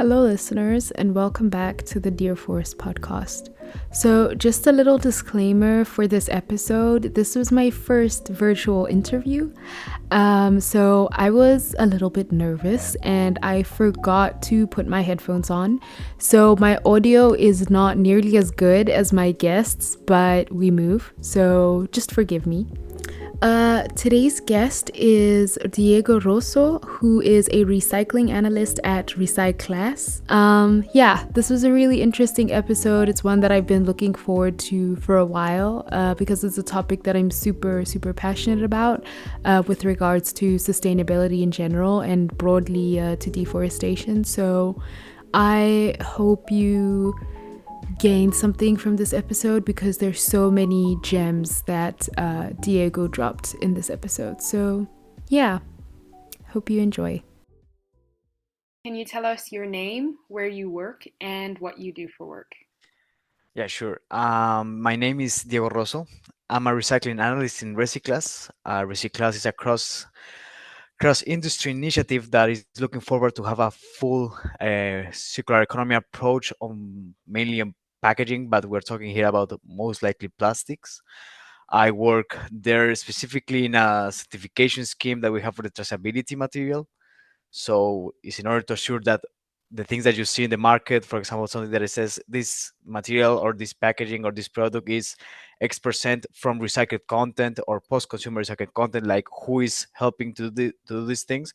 Hello, listeners, and welcome back to the Dear Forest podcast. So, just a little disclaimer for this episode this was my first virtual interview. So, I was a little bit nervous and I forgot to put my headphones on. So, my audio is not nearly as good as my guests, but we move. So, just forgive me. Today's guest is Diego Rosso, who is a recycling analyst at Recyclass. Yeah, this was a really interesting episode. It's one that I've been looking forward to for a while because it's a topic that I'm super passionate about with regards to sustainability in general and broadly to deforestation. So I hope you gain something from this episode because there's so many gems that Diego dropped in this episode. So, yeah, hope you enjoy. Can you tell us your name, where you work, and what you do for work? Yeah, sure. My name is Diego Rosso. I'm a recycling analyst in Recyclass. Recyclass is a cross industry initiative that is looking forward to have a full circular economy approach on mainly on packaging, but we're talking here about most likely plastics. I work there specifically in a certification scheme that we have for the traceability material. So it's in order to assure that the things that you see in the market, for example, something that it says this material or this packaging or this product is X% from recycled content or post-consumer recycled content, like who is helping to do these things.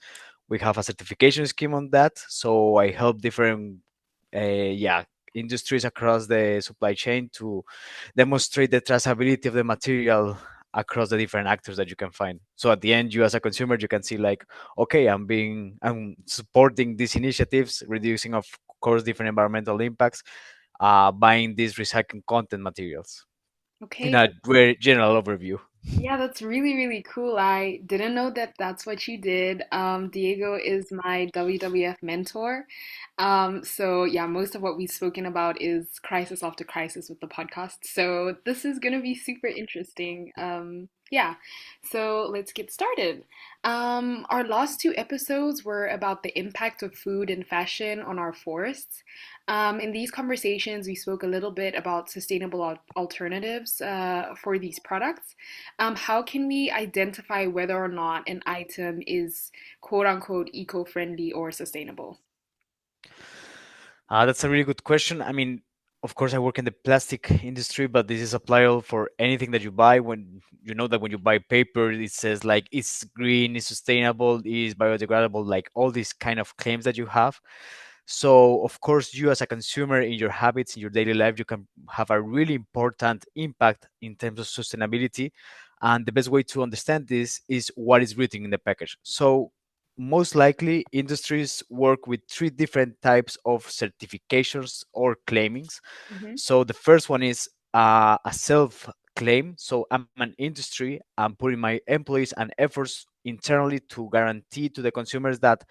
We have a certification scheme on that. So I help different, yeah, industries across the supply chain to demonstrate the traceability of the material across the different actors that you can find. So at the end, you as a consumer, you can see like, okay, I'm supporting these initiatives, reducing of course different environmental impacts, buying these recycled content materials in Okay, a very general overview. yeah, that's really cool. I didn't know that that's what you did. Diego is my WWF mentor. So yeah, most of what we've spoken about is crisis after crisis with the podcast. So this is gonna be super interesting. Yeah, so let's get started. Our last two episodes were about the impact of food and fashion on our forests. In these conversations, we spoke a little bit about sustainable alternatives for these products. How can we identify whether or not an item is quote unquote eco-friendly or sustainable? That's a really good question. I mean, of course, I work in the plastic industry, but this is applicable for anything that you buy. When you know that when you buy paper, it says like it's green, it's sustainable, it's biodegradable, like all these kind of claims that you have. So, of course, you as a consumer in your habits in your daily life, you can have a really important impact in terms of sustainability. And the best way to understand this is what is written in the package. So, most likely, industries work with three different types of certifications or claimings. Hmm. So, the first one is a self claim. So, I'm an industry, I'm putting my employees and efforts internally to guarantee to the consumers that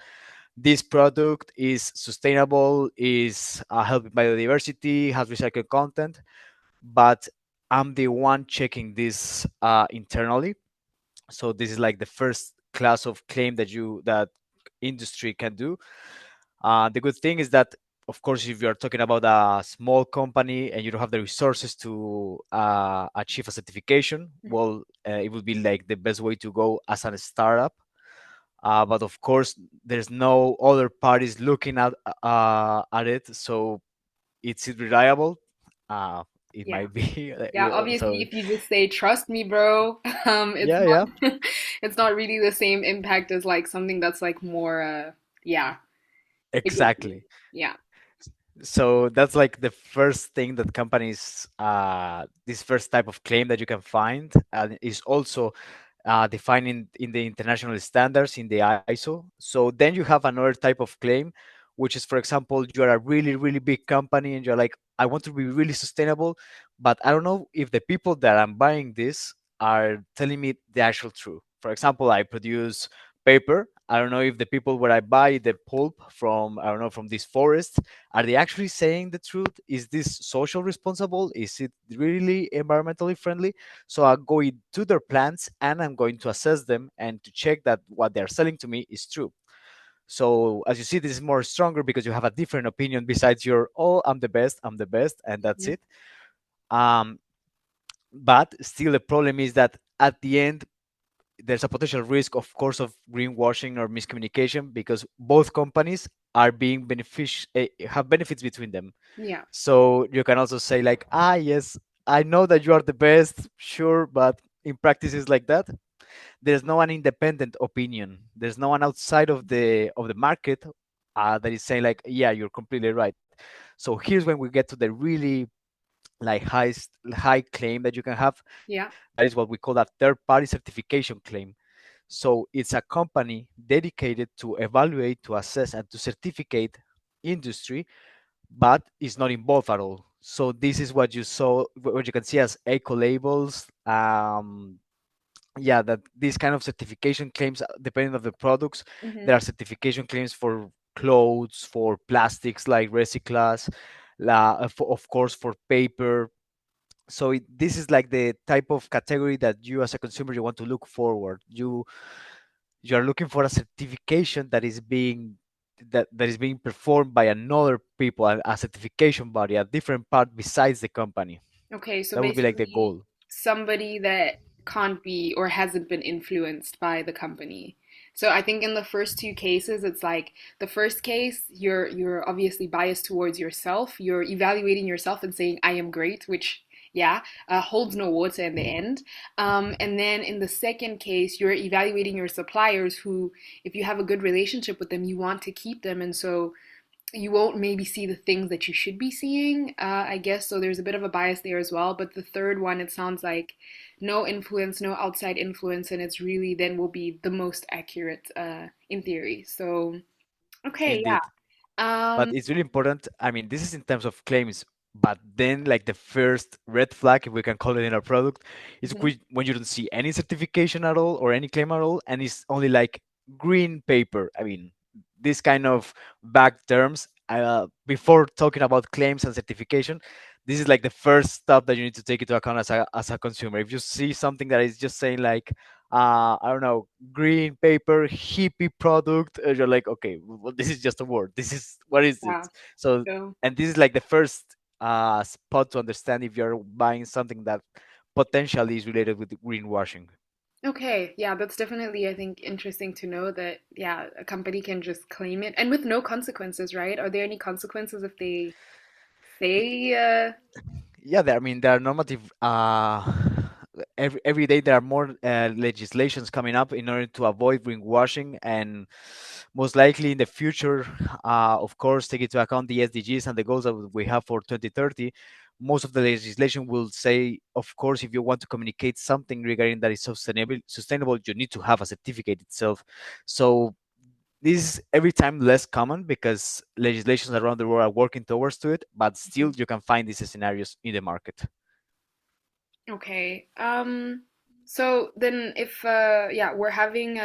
this product is sustainable, is helping biodiversity, has recycled content, but I'm the one checking this internally. So this is like the first class of claim that industry can do. The good thing is that, of course, if you're talking about a small company and you don't have the resources to achieve a certification, well, it would be like the best way to go as a startup. But of course, there's no other parties looking at it, so it's reliable. It Yeah. might be, Yeah, obviously, so if you just say "trust me, bro," it's yeah, yeah, not it's not really the same impact as like something that's like more yeah, existing. exactly. Yeah. So that's like the first thing that companies, this first type of claim that you can find, and is also defined in the international standards in the ISO. So then you have another type of claim, which is, for example, you are a really big company and you're like, I want to be really sustainable, but I don't know if the people that I'm buying this are telling me the actual truth. For example, I produce paper. I don't know if the people where I buy the pulp from, I don't know, from this forest, are they actually saying the truth? Is this social responsible? Is it really environmentally friendly? So I'm going to their plants and I'm going to assess them and to check that what they're selling to me is true. So as you see, this is more stronger because you have a different opinion besides your, oh, I'm the best, and that's Mhm. it. Um, but still, the problem is that at the end, there's a potential risk, of course, of greenwashing or miscommunication because both companies are being have benefits between them. Yeah. So you can also say like, ah, yes, I know that you are the best, sure, but in practice it's like that. There's no one independent opinion. There's no one outside of the market that is saying like, yeah, you're completely right. So here's when we get to the really like high claim that you can have. Yeah. That is what we call a third party certification claim. So it's a company dedicated to evaluate, to assess, and to certificate industry, but it's not involved at all. So this is what you saw, what you can see as Ecolabels. Yeah, that these kind of certification claims, depending on the products, Hmm. there are certification claims for clothes, for plastics like Recyclas, of course for paper. So this is like the type of category that you as a consumer you want to look forward. You are looking for a certification that is being performed by another people, a certification body, a different part besides the company. Okay, so That would be like the basically goal. somebody that can't be or hasn't been influenced by the company. So I think in the first two cases, it's like the first case, you're obviously biased towards yourself. You're evaluating yourself and saying, I am great, which yeah, holds no water in the end. And then in the second case, you're evaluating your suppliers who, if you have a good relationship with them, you want to keep them. And so you won't maybe see the things that you should be seeing, I guess. So there's a bit of a bias there as well. But the third one, it sounds like no influence, no outside influence, and it's really then will be the most accurate in theory. So, okay, yeah. Indeed. But Um, it's really important. I mean, this is in terms of claims, but then like the first red flag, if we can call it in our product, is mhm. when you don't see any certification at all or any claim at all, and it's only like green paper. I mean, this kind of vague terms. Before talking about claims and certification, this is like the first step that you need to take into account as a consumer. If you see something that is just saying like, I don't know, green paper hippie product, you're like, okay, well, this is just a word. This is what is it? Yeah. So, So, and this is like the first spot to understand if you're buying something that potentially is related with greenwashing. okay, yeah, that's definitely, I think, interesting to know that, yeah, a company can just claim it and with no consequences, right? Are there any consequences if they say, Yeah, I mean, there are normative. Every day there are more legislations coming up in order to avoid greenwashing, and most likely in the future, of course, take into account the SDGs and the goals that we have for 2030. Most of the legislation will say, of course, if you want to communicate something regarding that is sustainable, you need to have a certificate itself. So this is every time less common because legislations around the world are working towards to it, but still you can find these scenarios in the market. okay. So then if yeah, we're having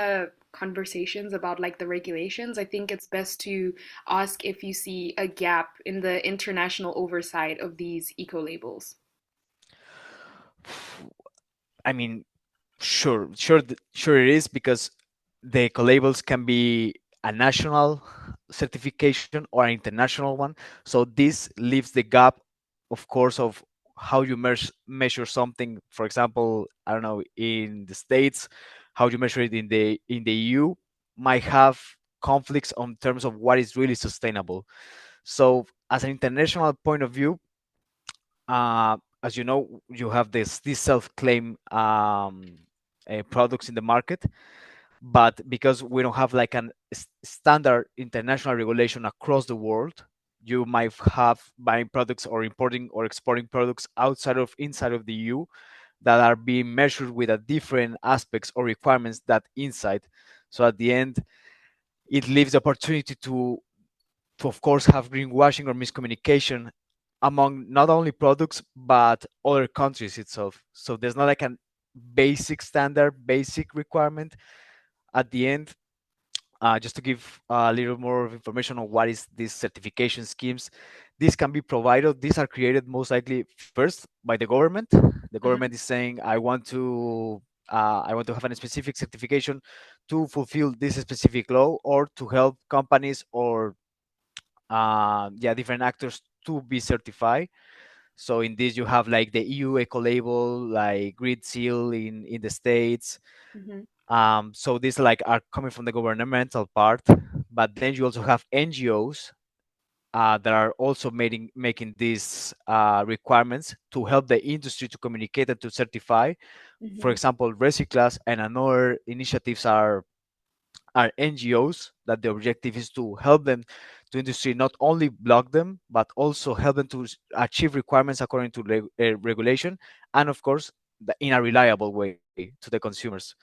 conversations about like the regulations, I think it's best to ask if you see a gap in the international oversight of these eco labels. I mean, sure it is because the ecolabels can be a national certification or an international one. So this leaves the gap, of course, of how you measure something. For example, I don't know, in the States, how you measure it in the EU might have conflicts on terms of what is really sustainable. So as an international point of view, as you know, you have this self-claim products in the market, but because we don't have like an standard international regulation across the world, you might have buying products or importing or exporting products outside of inside of the EU that are being measured with a different aspects or requirements that inside. So at the end, it leaves the opportunity to of course have greenwashing or miscommunication among not only products but other countries itself. So there's not like a basic standard, basic requirement at the end. Just to give a little more of information on what is these certification schemes, these can be provided. These are created most likely first by the government. The government Hmm. is saying, I want to. I want to have a specific certification to fulfill this specific law or to help companies or yeah, different actors to be certified. So in this, you have like the EU Ecolabel, like Grid Seal in the States. Hmm. So these like are coming from the governmental part, but then you also have NGOs that are also making these requirements to help the industry to communicate and to certify. For Hmm. example, Recyclas and another initiatives are NGOs that the objective is to help them to industry not only block them but also help them to achieve requirements according to regulation, and of course in a reliable way to the consumers.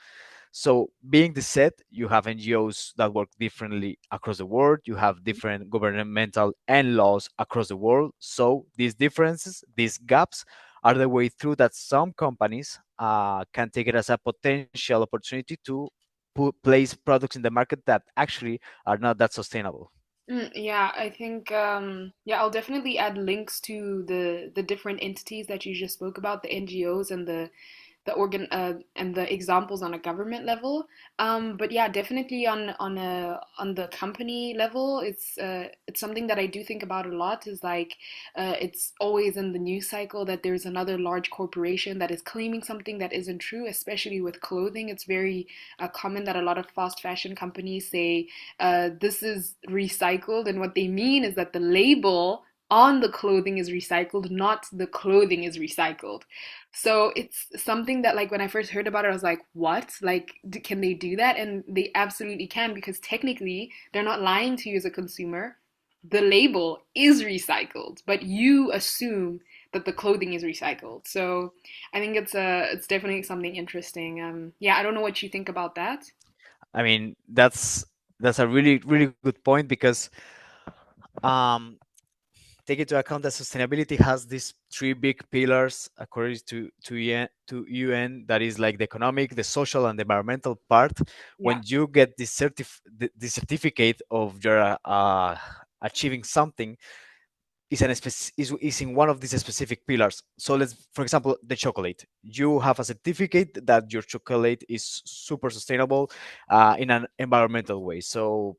So being this said, you have NGOs that work differently across the world. You have different governmental and laws across the world. So these differences, these gaps, are the way through that some companies can take it as a potential opportunity to place products in the market that actually are not that sustainable. Yeah, I think yeah, I'll definitely add links to the different entities that you just spoke about, the NGOs and the organ and the examples on a government level. But yeah, definitely on the company level, it's something that I do think about a lot. Is like it's always in the news cycle that there's another large corporation that is claiming something that isn't true. Especially with clothing, it's very common that a lot of fast fashion companies say this is recycled, and what they mean is that the label on the clothing is recycled, not the clothing is recycled. So it's something that, like, when I first heard about it, I was like, what? Like, can they do that? And they absolutely can, because technically, they're not lying to you as a consumer. The label is recycled, but you assume that the clothing is recycled. So I think it's definitely something interesting. Yeah, I don't know what you think about that. I mean, that's a really good point because um, take into account that sustainability has these three big pillars according to UN, that is like the economic, the social, and the environmental part. Yeah. When you get this the certificate of your achieving something, is in one of these specific pillars. So let's, for example, the chocolate. You have a certificate that your chocolate is super sustainable in an environmental way. So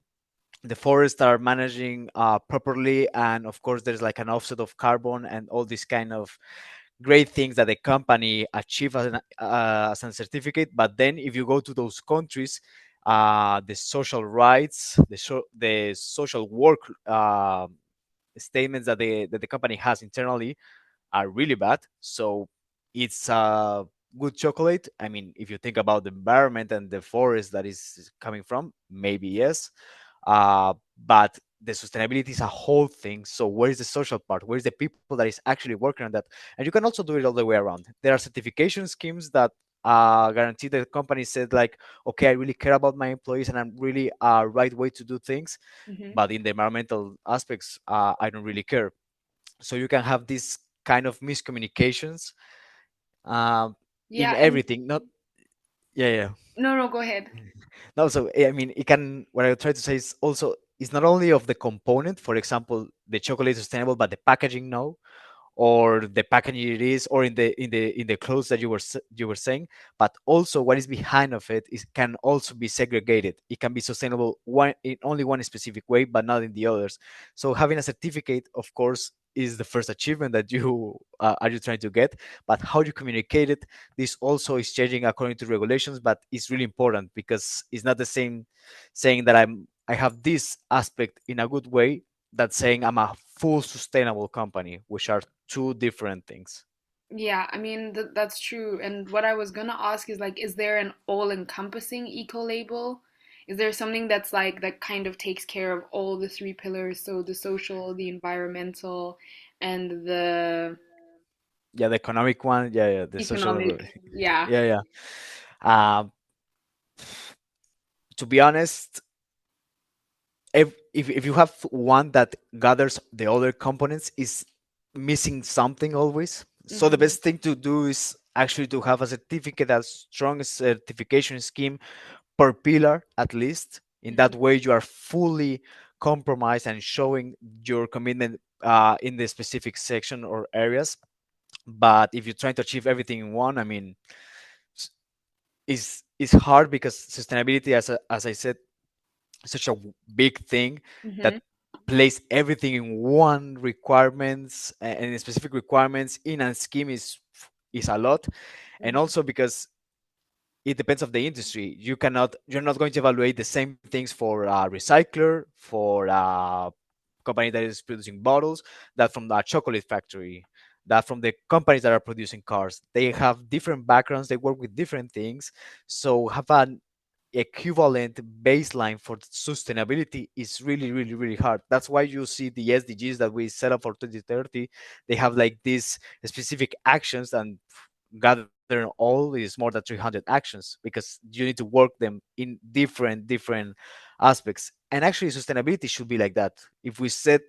the forests are managing properly, and of course there's like an offset of carbon and all these kind of great things that the company achieve as a certificate. But then if you go to those countries, the social rights, the social work statements that the company has internally are really bad. So it's good chocolate. I mean, if you think about the environment and the forest that is coming from, maybe yes. But the sustainability is a whole thing. So where is the social part? Where is the people that is actually working on that? And you can also do it all the way around. There are certification schemes that guarantee the company said like, okay, I really care about my employees and I'm really right way to do things. Hmm. But in the environmental aspects, I don't really care. So you can have these kind of miscommunications in Yeah, and everything. Not yeah, yeah. no, no, go ahead. No, so I mean, it can. What I try to say is also it's not only of the component. For example, the chocolate is sustainable, but the packaging no, or the packaging it is, or in the clothes that you were saying, but also what is behind of it is can also be segregated. It can be sustainable one in only one specific way but not in the others. So having a certificate, of course, is the first achievement that you are you trying to get, but how you communicate it, this also is changing according to regulations. But it's really important because it's not the same saying that I have this aspect in a good way that saying I'm a full sustainable company, which are two different things. Yeah, I mean that's true. And what I was gonna ask is like, is there an all-encompassing eco label? Is there something that's like that kind of takes care of all the three pillars, so the social, the environmental, and the Yeah, the economic one. Yeah, yeah, the social. economic? Yeah. Yeah, yeah. Um, to be honest, if you have one that gathers the other components, is missing something always. So the Hmm. best thing to do is actually to have a certificate, a strong certification scheme per pillar at least. In that Hmm. way, you are fully compromised and showing your commitment in the specific section or areas. But if you're trying to achieve everything in one, I mean, is hard because sustainability, as I said, is such a big thing Mm-hmm. that place everything in one requirements, and in specific requirements in a scheme is a lot. And Mm-hmm. also because it depends of the industry. You're not going to evaluate the same things for a recycler, for a company that is producing bottles, that from the chocolate factory, that from the companies that are producing cars. They have different backgrounds, they work with different things. So have an equivalent baseline for sustainability is really, really, really hard. That's why you see the SDGs that we set up for 2030. They have like these specific actions, and gathering all is more than 300 actions because you need to work them in different aspects. And actually, sustainability should be like that. If we set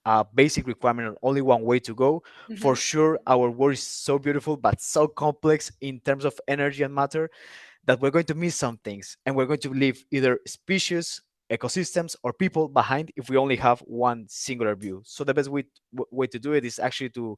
a basic requirement on only one way to go, for Mm-hmm. sure our world is so beautiful but so complex in terms of energy and matter that we're going to miss some things, and we're going to leave either species, ecosystems, or people behind if we only have one singular view. So the best way to do it is actually to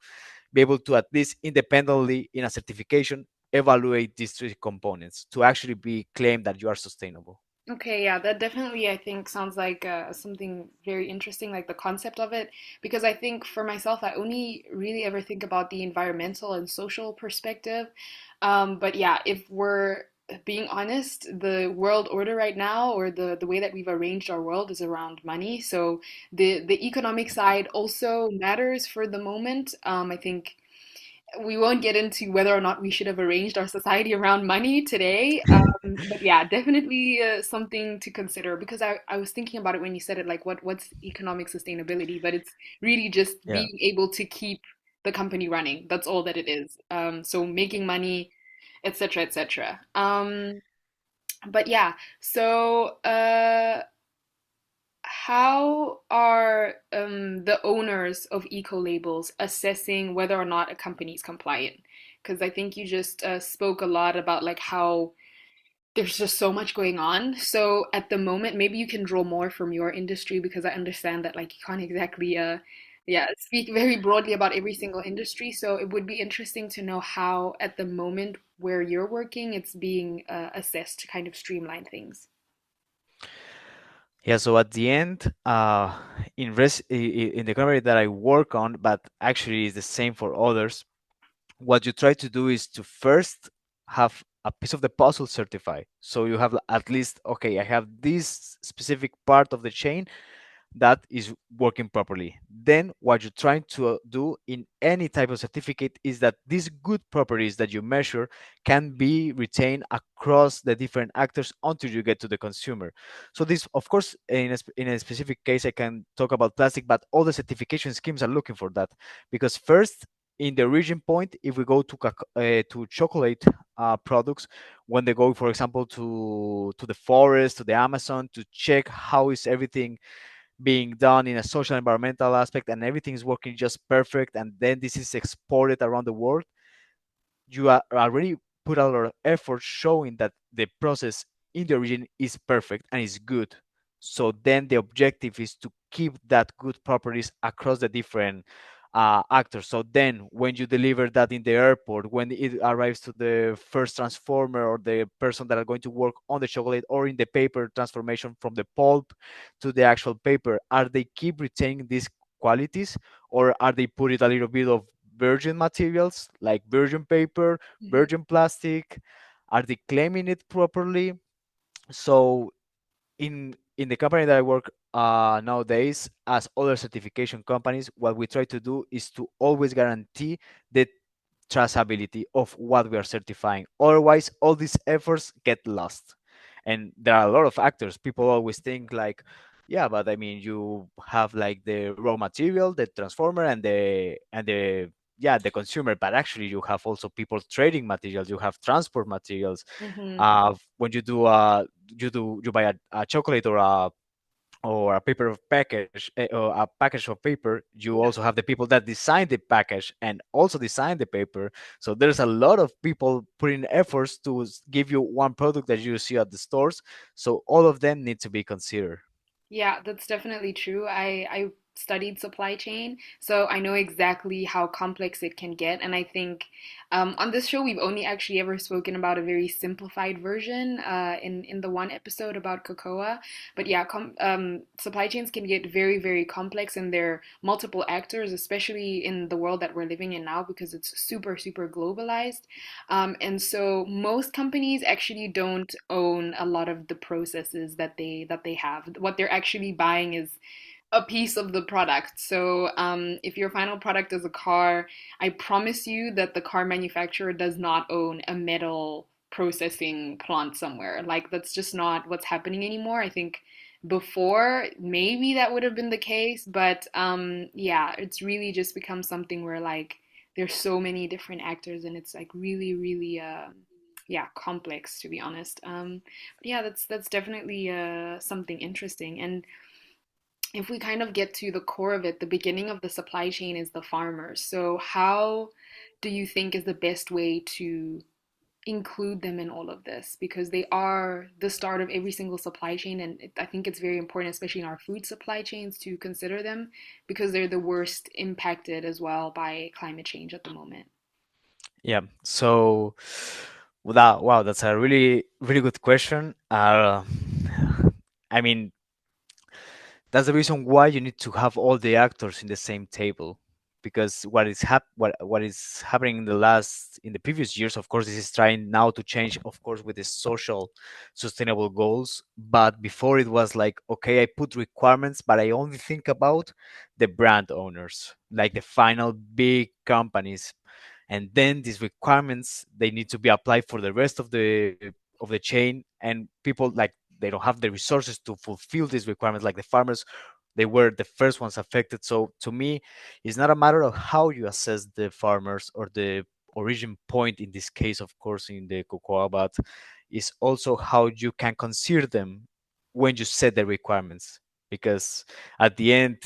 be able to at least independently in a certification evaluate these three components to actually be claimed that you are sustainable. Okay, yeah, that definitely I think sounds like something very interesting, like the concept of it. Because I think for myself, I only really ever think about the environmental and social perspective. But yeah, if we're being honest, the world order right now, or the way that we've arranged our world, is around money. So the economic side also matters for the moment. I think we won't get into whether or not we should have arranged our society around money today. But yeah, definitely something to consider, because I was thinking about it when you said it, like what's economic sustainability? But it's really just Yeah. being able to keep the company running. That's all that it is. So making money, etc., etc. But yeah, so how are the owners of eco labels assessing whether or not a company is compliant? Because I think you just spoke a lot about like how there's just so much going on. So at the moment, maybe you can draw more from your industry, because I understand that like you can't exactly yeah, speak very broadly about every single industry. So it would be interesting to know how at the moment where you're working, it's being assessed to kind of streamline things. Yeah, so at the end, in the company that I work on, but actually is the same for others, what you try to do is to first have a piece of the puzzle certified. So you have at least, okay, I have this specific part of the chain that is working properly. Then what you're trying to do in any type of certificate is that these good properties that you measure can be retained across the different actors until you get to the consumer. So this, of course, in a specific case, I can talk about plastic, but all the certification schemes are looking for that because first, in the origin point, if we go to chocolate products, when they go, for example, to the forest, to the Amazon, to check how is everything being done in a social environmental aspect and everything is working just perfect, and then this is exported around the world, you are already put a lot of effort showing that the process in the origin is perfect and is good. So then the objective is to keep that good properties across the different actors. So then when you deliver that in the airport, when it arrives to the first transformer or the person that are going to work on the chocolate or in the paper transformation from the pulp to the actual paper, are they keep retaining these qualities, or are they put it a little bit of virgin materials like virgin paper, Mhm. virgin plastic? Are they claiming it properly? So in the company that I work nowadays, as other certification companies, what we try to do is to always guarantee the traceability of what we are certifying. Otherwise, all these efforts get lost. And there are a lot of actors. People always think like, yeah, but I mean, you have like the raw material, the transformer, and the yeah, the consumer. But actually, you have also people trading materials. You have transport materials. Mhm. When you buy a chocolate or a paper of package or a package of paper, you Yeah. also have the people that design the package and also design the paper. So there's a lot of people putting efforts to give you one product that you see at the stores. So all of them need to be considered. Yeah, that's definitely true. I studied supply chain, so I know exactly how complex it can get. And I think on this show, we've only actually ever spoken about a very simplified version in the one episode about cocoa. But yeah, supply chains can get very, very complex, and there are multiple actors, especially in the world that we're living in now, because it's super, super globalized. And so most companies actually don't own a lot of the processes that they have. What they're actually buying is a piece of the product. So if your final product is a car, I promise you that the car manufacturer does not own a metal processing plant somewhere. Like that's just not what's happening anymore. I think before maybe that would have been the case, but yeah, it's really just become something where like there's so many different actors and it's like really, really yeah, complex to be honest. But yeah, that's definitely something interesting. And if we kind of get to the core of it, the beginning of the supply chain is the farmers. So, how do you think is the best way to include them in all of this? Because they are the start of every single supply chain, and I think it's very important, especially in our food supply chains, to consider them because they're the worst impacted as well by climate change at the moment. Yeah. So, wow, that's a really, really good question. I mean, that's the reason why you need to have all the actors in the same table, because what is happening in the previous years, of course, this is trying now to change, of course, with the social sustainable goals. But before it was like, okay, I put requirements, but I only think about the brand owners, like the final big companies, and then these requirements they need to be applied for the rest of the chain, and people like they don't have the resources to fulfill these requirements, like the farmers, they were the first ones affected. So to me, it's not a matter of how you assess the farmers or the origin point in this case, of course, in the cocoa, but it's also how you can consider them when you set the requirements, because at the end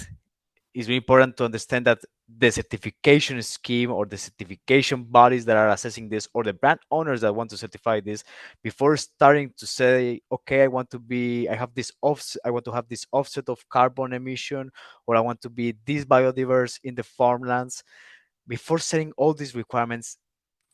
it's very important to understand that the certification scheme or the certification bodies that are assessing this, or the brand owners that want to certify this, before starting to say, okay, I want to have this offset of carbon emission, or I want to be this biodiverse in the farmlands. Before setting all these requirements,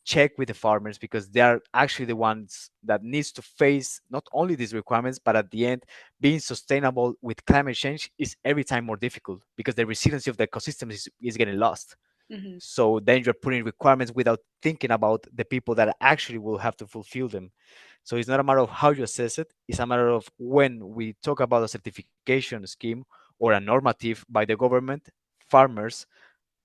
check with the farmers, because they are actually the ones that needs to face not only these requirements, but at the end, being sustainable with climate change is every time more difficult, because the resiliency of the ecosystem is getting lost. Hmm. So then you're putting requirements without thinking about the people that actually will have to fulfill them. So it's not a matter of how you assess it, it's a matter of, when we talk about a certification scheme or a normative by the government, farmers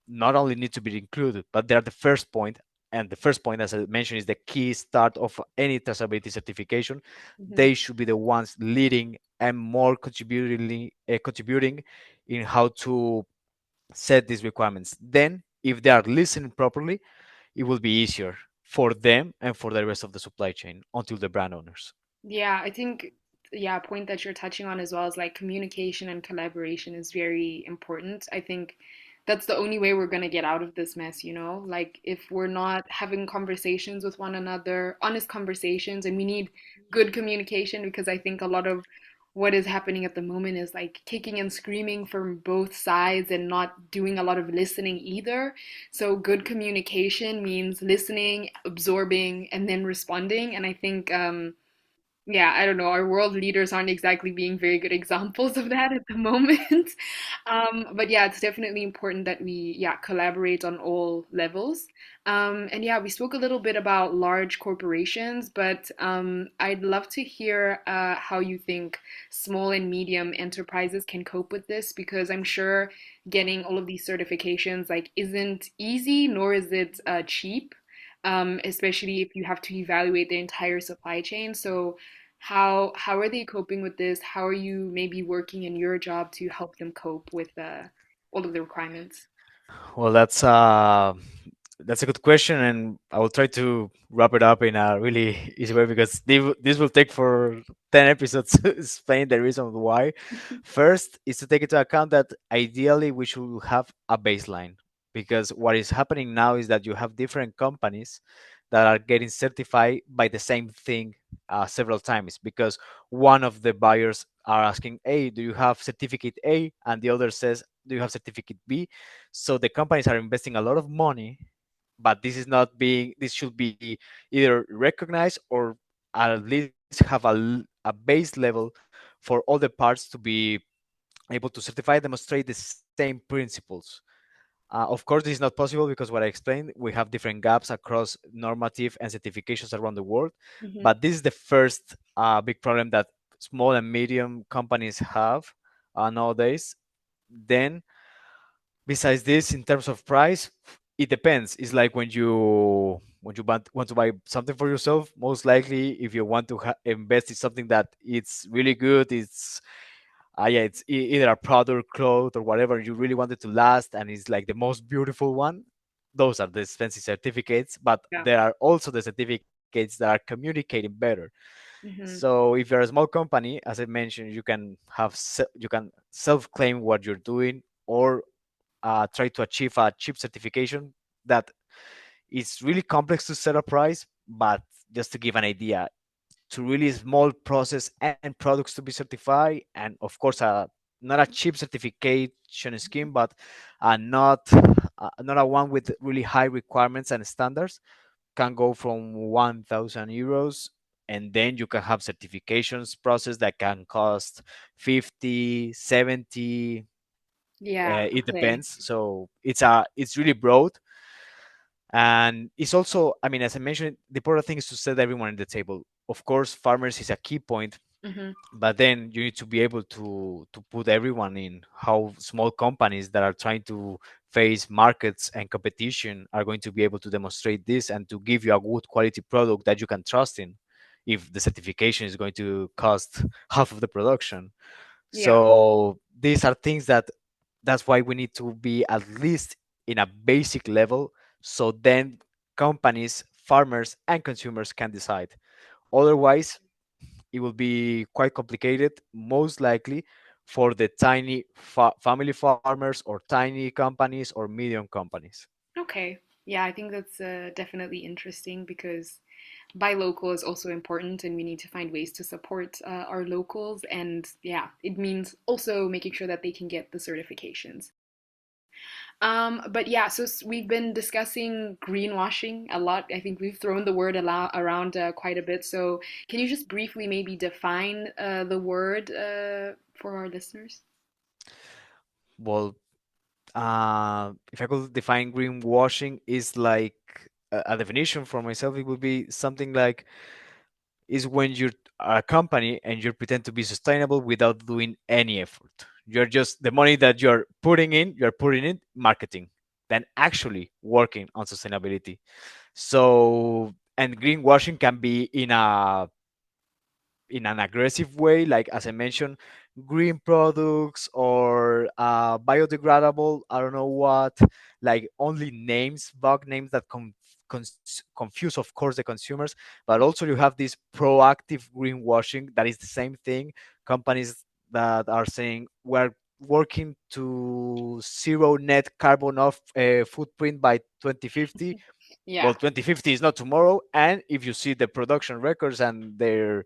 not only need to be included, but they're the first point. And the first point, as I mentioned, is the key start of any traceability certification. Hmm. They should be the ones leading and more contributing in how to set these requirements. Then, if they are listening properly, it will be easier for them and for the rest of the supply chain until the brand owners. Yeah, I think, yeah, a point that you're touching on as well is like communication and collaboration is very important. I think that's the only way we're going to get out of this mess, you know? Like if we're not having conversations with one another, honest conversations, and we need good communication because I think a lot of what is happening at the moment is like kicking and screaming from both sides and not doing a lot of listening either. So good communication means listening, absorbing, and then responding. And I think yeah, I don't know. Our world leaders aren't exactly being very good examples of that at the moment. But yeah, it's definitely important that we, yeah, collaborate on all levels. And yeah, we spoke a little bit about large corporations, but I'd love to hear how you think small and medium enterprises can cope with this, because I'm sure getting all of these certifications like isn't easy, nor is it cheap. Especially if you have to evaluate the entire supply chain. So how are they coping with this? How are you maybe working in your job to help them cope with all of the requirements? Well, that's a good question, and I will try to wrap it up in a really easy way, because this will take for 10 episodes to explain the reason why. First is to take into account that ideally we should have a baseline, because what is happening now is that you have different companies that are getting certified by the same thing several times, because one of the buyers are asking, hey, do you have certificate A, and the other says, do you have certificate B? So the companies are investing a lot of money, but this is not being, this should be either recognized or at least have a base level for all the parts to be able to certify, demonstrate the same principles. Of course, this is not possible because what I explained, we have different gaps across normative and certifications around the world. Hmm. But this is the first big problem that small and medium companies have nowadays. Then, besides this, in terms of price, it depends. It's like when you want to buy something for yourself. Most likely, if you want to invest in something that it's really good, it's yeah, it's either a product, cloth, or whatever you really want it to last, and it's like the most beautiful one. Those are the expensive certificates, but Yeah. there are also the certificates that are communicating better. Hmm. So if you're a small company, as I mentioned, you can you can self-claim what you're doing, or try to achieve a cheap certification that is really complex to set a price. But just to give an idea, to really small process and products to be certified, and of course not a cheap certification scheme, but not a one with really high requirements and standards, can go from 1000 euros, and then you can have certifications process that can cost 50, 70. Yeah. It Okay. depends. So it's really broad. And it's also, I mean, as I mentioned, the important thing is to set everyone at the table. Of course, farmers is a key point, Hmm. but then you need to be able to put everyone in. How small companies that are trying to face markets and competition are going to be able to demonstrate this and to give you a good quality product that you can trust in, if the certification is going to cost half of the production. Yeah. So these are things that, that's why we need to be at least in a basic level, so then companies, farmers, and consumers can decide. Otherwise, it will be quite complicated, most likely for the tiny family farmers or tiny companies or medium companies. Okay. Yeah, I think that's definitely interesting because buy local is also important, and we need to find ways to support our locals. And yeah, it means also making sure that they can get the certifications. But yeah, so we've been discussing greenwashing a lot. I think we've thrown the word around quite a bit. So can you just briefly maybe define the word for our listeners? Well, if I could define greenwashing, is like a definition for myself, it would be something like, is when you're a company and you pretend to be sustainable without doing any effort. You're just, the money that you're putting in marketing than actually working on sustainability. So, and greenwashing can be in an aggressive way, like as I mentioned, green products or biodegradable, I don't know what, like only names, bug names that confuse, of course, the consumers. But also you have this proactive greenwashing that is the same thing. Companies that are saying we're working to zero net carbon off footprint by 2050. Well, Yeah. 2050 is not tomorrow, and if you see the production records and their,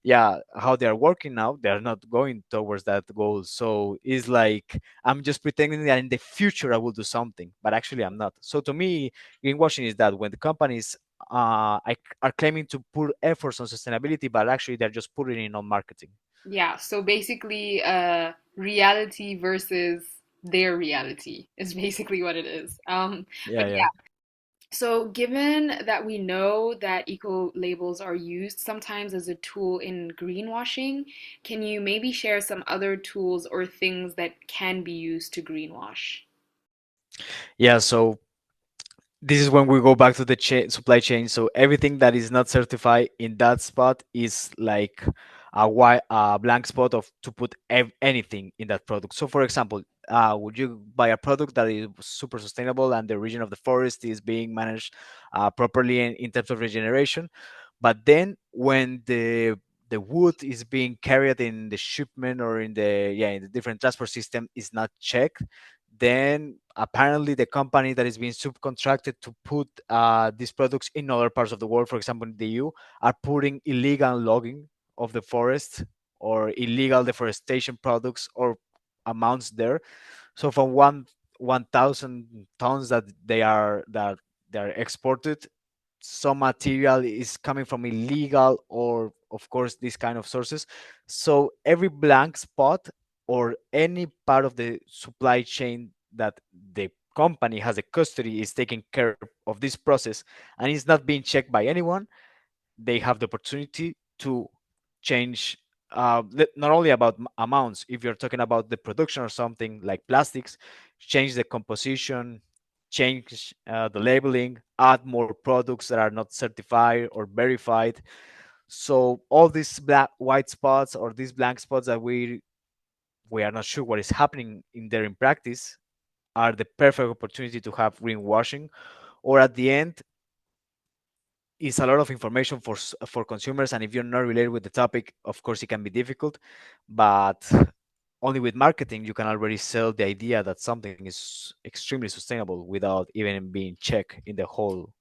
yeah, how they are working now, they are not going towards that goal. So it's like, I'm just pretending that in the future I will do something, but actually I'm not. So to me, greenwashing is that when the companies are claiming to put efforts on sustainability, but actually they're just putting in on marketing. Yeah. So basically, reality versus their reality is basically what it is. But Yeah, yeah. so, given that we know that eco labels are used sometimes as a tool in greenwashing, can you maybe share some other tools or things that can be used to greenwash? Yeah, so this is when we go back to the supply chain. So everything that is not certified in that spot is like a blank spot of to put anything in that product. So for example, would you buy a product that is super sustainable and the region of the forest is being managed properly in terms of regeneration? But then when the wood is being carried in the shipment or in the, yeah, in the different transport system is not checked, then apparently the company that is being subcontracted to put these products in other parts of the world, for example in the EU, are putting illegal logging of the forest or illegal deforestation products or amounts there. So from 1,000 tons that are exported, some material is coming from illegal or of course these kind of sources. So every blank spot or any part of the supply chain that the company has a custody is taking care of this process and is not being checked by anyone, they have the opportunity to change, not only about amounts. If you're talking about the production or something like plastics, change the composition, change the labeling, add more products that are not certified or verified. So all these black white spots or these blank spots that we are not sure what is happening in there in practice are the perfect opportunity to have greenwashing. Or at the end, it's a lot of information for consumers, and if you're not related with the topic, of course it can be difficult. But only with marketing you can already sell the idea that something is extremely sustainable without even being checked in the whole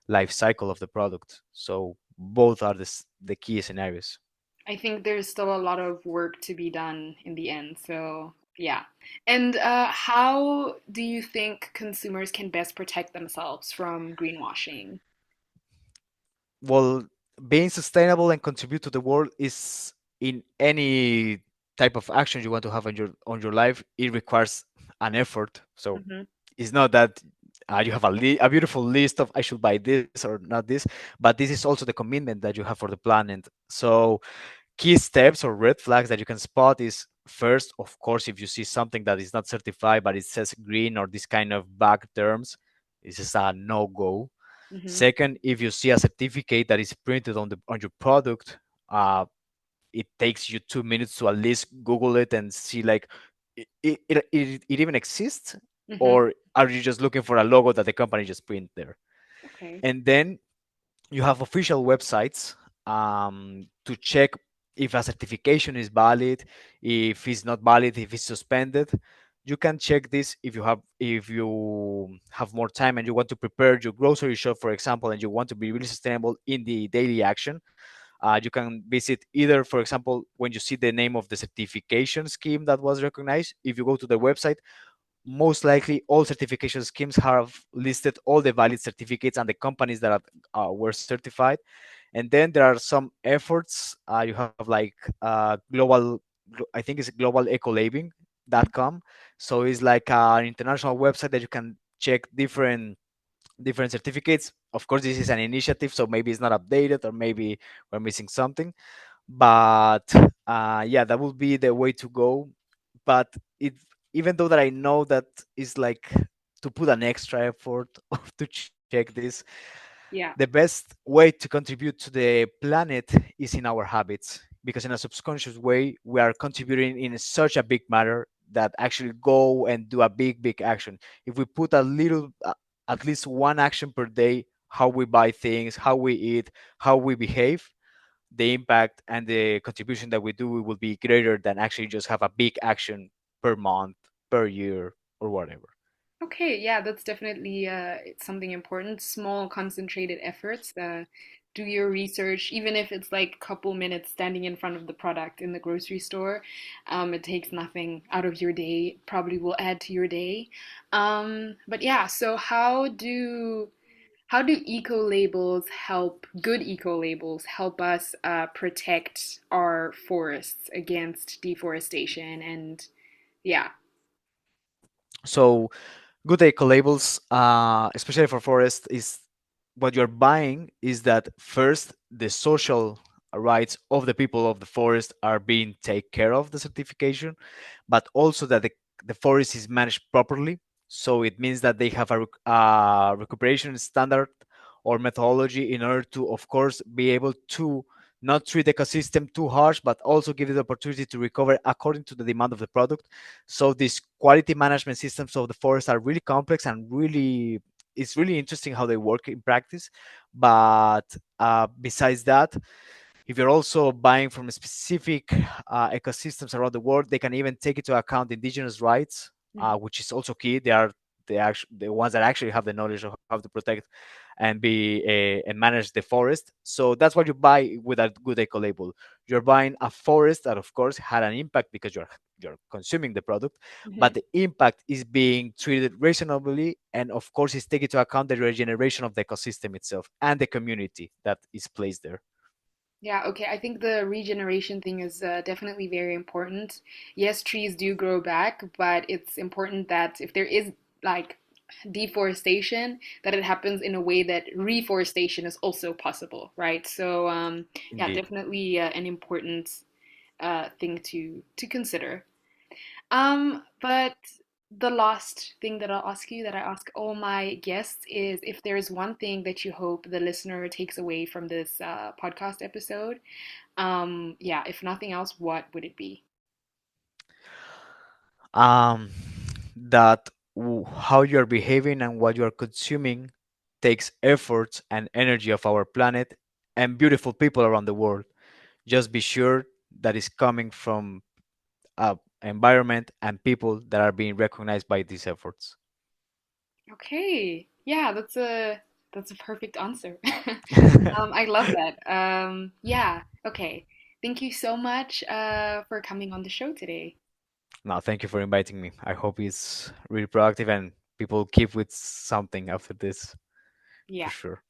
life cycle of the product. So both are the key scenarios. I think there's still a lot of work to be done in the end. So, yeah. And how do you think consumers can best protect themselves from greenwashing? Well, being sustainable and contribute to the world is in any type of action you want to have on your life, it requires an effort. So Hmm. it's not that you have a beautiful list of I should buy this or not this, but this is also the commitment that you have for the planet. So key steps or red flags that you can spot is first, of course, if you see something that is not certified but it says green or this kind of vague terms, this is a no go. Hmm. Second, if you see a certificate that is printed on your product, uh, it takes you 2 minutes to at least Google it and see like it even exists, Hmm. or are you just looking for a logo that the company just print there? Okay. And then you have official websites to check if a certification is valid, if it's not valid, if it's suspended. You can check this if you have more time and you want to prepare your grocery shop, for example, and you want to be really sustainable in the daily action. You can visit either, for example, when you see the name of the certification scheme that was recognized, if you go to the website, most likely all certification schemes have listed all the valid certificates and the companies that were certified. And then there are some efforts. You have like I think it's global ecolabing.com. So it's like an international website that you can check different certificates. Of course, this is an initiative, so maybe it's not updated or maybe we're missing something. But yeah, that would be the way to go. But it even though that I know that is like to put an extra effort to check this, the Yeah. best way to contribute to the planet is in our habits, because in a subconscious way we are contributing in such a big matter that actually go and do a big action. If we put a little at least one action per day, how we buy things, how we eat, how we behave, the impact and the contribution that we do will be greater than actually just have a big action per month, per year, or whatever. Okay, yeah, that's definitely it's something important. Small, concentrated efforts. Do your research, even if it's like a couple minutes standing in front of the product in the grocery store. It takes nothing out of your day, probably will add to your day. But yeah, so how do eco labels help, good eco labels help us protect our forests against deforestation and yeah. So good eco labels, especially for forest, is what you're buying is that first the social rights of the people of the forest are being taken care of, the certification, but also that the forest is managed properly. So it means that they have a recuperation standard or methodology in order to, of course, be able to not treat the ecosystem too harsh, but also give it the opportunity to recover according to the demand of the product. So these quality management systems of the forest are really complex and really it's really interesting how they work in practice. But besides that, if you're also buying from specific ecosystems around the world, they can even take into account indigenous rights, Mhm. which is also key. They are the ones that actually have the knowledge of how to protect and be and manage the forest. So that's what you buy with a good eco label. You're buying a forest that, of course, had an impact because you're you're consuming the product, but Mhm. the impact is being treated reasonably, and of course it's taking into account the regeneration of the ecosystem itself and the community that is placed there. Yeah, okay. I think the regeneration thing is definitely very important. Yes, trees do grow back, but it's important that if there is like deforestation, that it happens in a way that reforestation is also possible, right? So, yeah, Indeed. definitely an important thing to consider. But the last thing that I'll ask you, that I ask all my guests, is if there's one thing that you hope the listener takes away from this podcast episode. Yeah, if nothing else, what would it be? um, that how you're behaving and what you're consuming takes efforts and energy of our planet and beautiful people around the world. Just be sure that it's coming from a environment and people that are being recognized by these efforts. Okay, yeah, that's a perfect answer. I love that. Yeah, okay. Thank you so much for coming on the show today. No, thank you for inviting me. I hope it's really productive and people keep with something after this, for Yeah. sure.